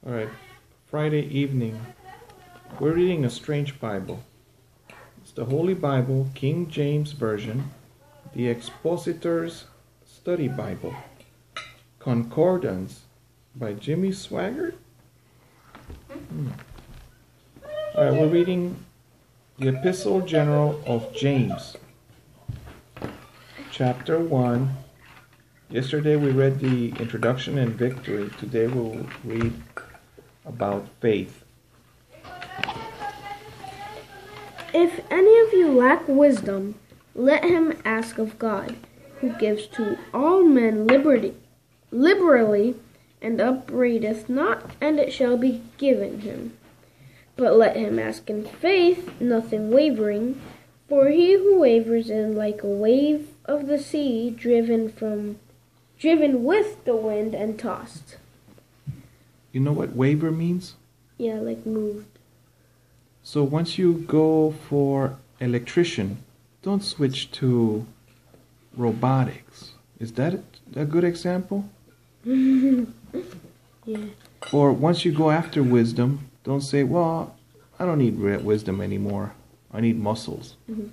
All right, Friday evening. We're reading a strange Bible. It's the Holy Bible, King James Version, the Expositor's Study Bible, Concordance by Jimmy Swaggart. All right, we're reading the Epistle General of James, chapter 1. Yesterday we read the introduction and victory. Today we'll read about faith. If any of you lack wisdom, let him ask of God, who gives to all men liberally, and upbraideth not, and it shall be given him. But let him ask in faith, nothing wavering, for he who wavers is like a wave of the sea, driven with the wind and tossed. You know what waver means? Yeah, like moved. So once you go for electrician, don't switch to robotics. Is that a good example? Yeah. Or once you go after wisdom, don't say, well, I don't need wisdom anymore. I need muscles. Mm-hmm.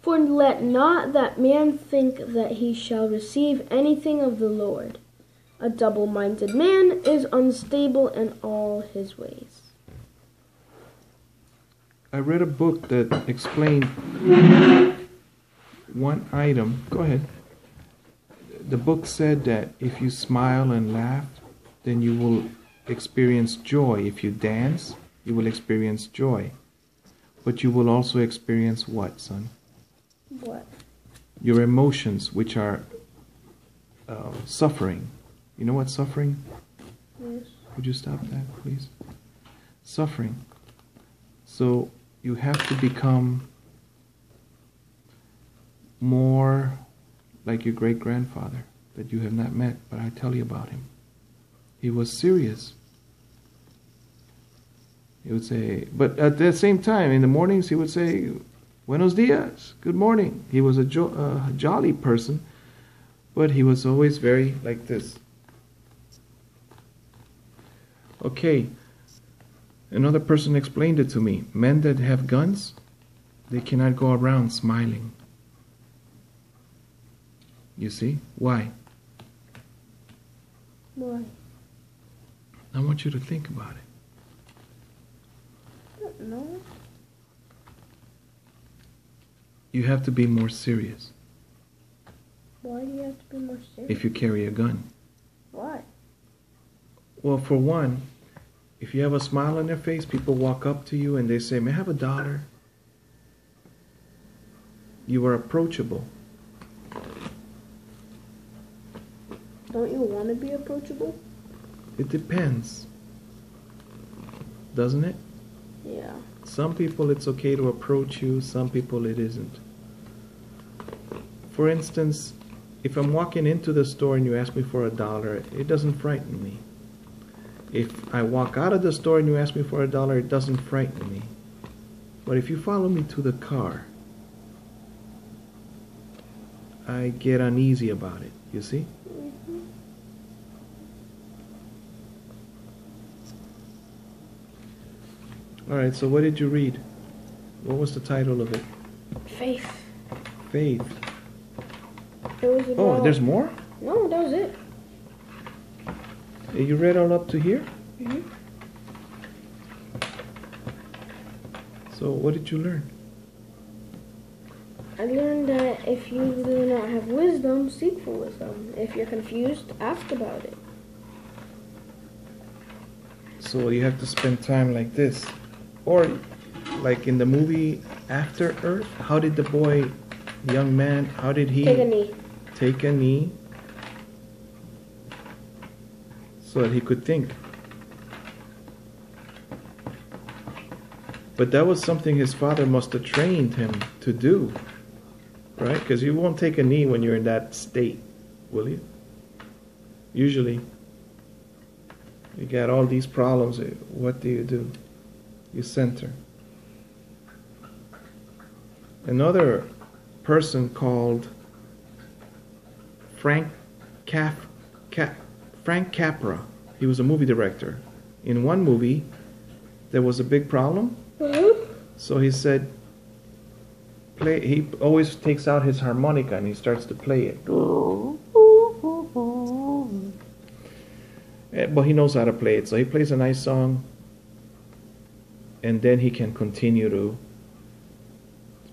For let not that man think that he shall receive anything of the Lord. A double-minded man is unstable in all his ways. I read a book that explained one item. Go ahead. The book said that if you smile and laugh, then you will experience joy. If you dance, you will experience joy. But you will also experience what, son? What? Your emotions, which are suffering. You know what suffering? Yes. Would you stop that, please? Suffering. So you have to become more like your great-grandfather that you have not met, but I tell you about him. He was serious. He would say, but at the same time, in the mornings, he would say, Buenos dias, good morning. He was a jolly person, but he was always very like this. Okay, another person explained it to me. Men that have guns, they cannot go around smiling. You see? Why? Why? I want you to think about it. I don't know. You have to be more serious Why do you have to be more serious? if you carry a gun. Why? Well, for one, if you have a smile on their face, people walk up to you and they say, may I have $1? You are approachable. Don't you want to be approachable? It depends. Doesn't it? Yeah. Some people it's okay to approach you, some people it isn't. For instance, if I'm walking into the store and you ask me for $1, it doesn't frighten me. If I walk out of the store and you ask me for $1, it doesn't frighten me. But if you follow me to the car, I get uneasy about it, you see? Mm-hmm. Alright, so what did you read? What was the title of it? Faith. Faith. It was about... Oh, there's more? No, that was it. You read all up to here? Mm-hmm. So what did you learn? I learned that if you do not have wisdom, seek for wisdom. If you're confused, ask about it. So you have to spend time like this. Or like in the movie After Earth, how did the boy, young man, how did he Take a knee. take a knee so that he could think? But that was something his father must have trained him to do, right? Because you won't take a knee when you're in that state, will you? Usually, you got all these problems. What do? You center. Another person called Frank Capra He was a movie director. In one movie, there was a big problem. So he said, he always takes out his harmonica and he starts to play it. But he knows how to play it. So he plays a nice song, and then he can continue to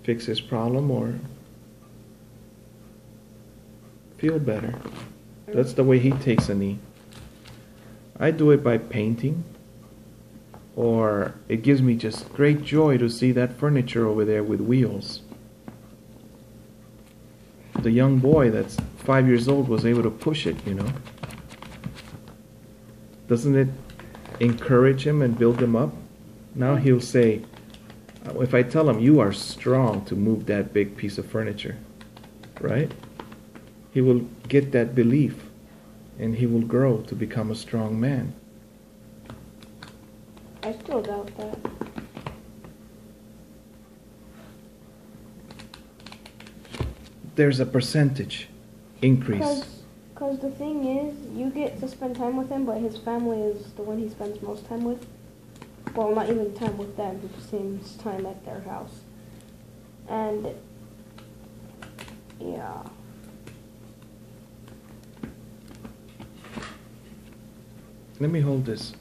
fix his problem or feel better. That's the way he takes a knee. I do it by painting, or it gives me just great joy to see that furniture over there with wheels. The young boy that's 5 years old was able to push it, you know. Doesn't it encourage him and build him up? Now he'll say, if I tell him, you are strong to move that big piece of furniture, right? He will get that belief, and he will grow to become a strong man. I still doubt that. There's a percentage increase. Because the thing is, you get to spend time with him, but his family is the one he spends most time with. Well, not even time with them, he spends time at their house. And, yeah. Let me hold this.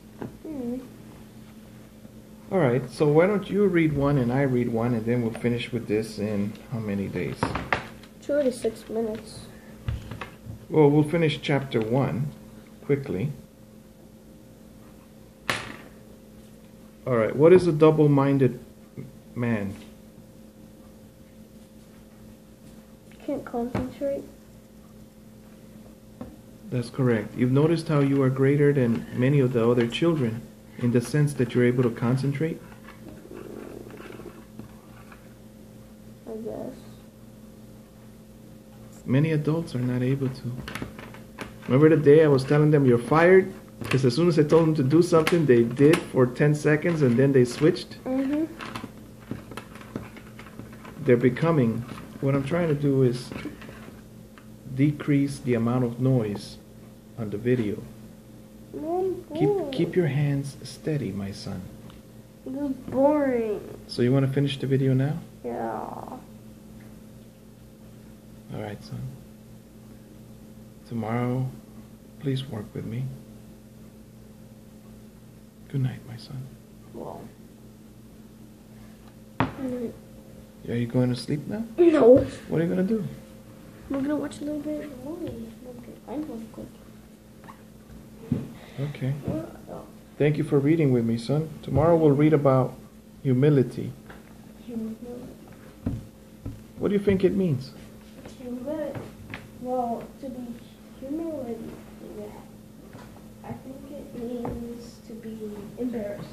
All right, so why don't you read one and I read one, and then we'll finish with this in how many days? 2 to 6 minutes. Well, we'll finish chapter 1 quickly. All right, what is a double-minded man? Can't concentrate. That's correct. You've noticed how you are greater than many of the other children in the sense that you're able to concentrate? I guess. Many adults are not able to. Remember the day I was telling them you're fired? Because as soon as I told them to do something, they did for 10 seconds and then they switched. Mm-hmm. They're becoming, what I'm trying to do is decrease the amount of noise on the video. Keep your hands steady, my son. This is boring. So you want to finish the video now? Yeah. All right, son. Tomorrow, please work with me. Good night, my son. Well. Are you going to sleep now? No. What are you going to do? We're going to watch a little bit of a movie. Find one quick. Okay. Thank you for reading with me, son. Tomorrow we'll read about humility. What do you think it means? Humility. Well, to be humility, I think it means to be embarrassed.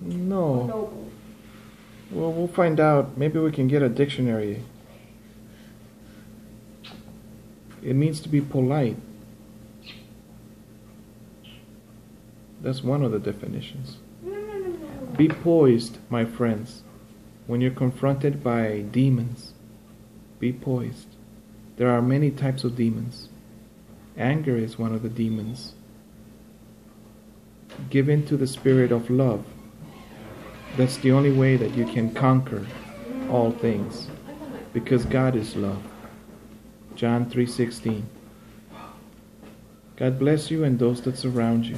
No. Noble. Well, we'll find out. Maybe we can get a dictionary. It means to be polite. That's one of the definitions. No. Be poised, my friends. When you're confronted by demons, be poised. There are many types of demons. Anger is one of the demons. Give in to the spirit of love. That's the only way that you can conquer all things, because God is love. John 3:16. God bless you and those that surround you.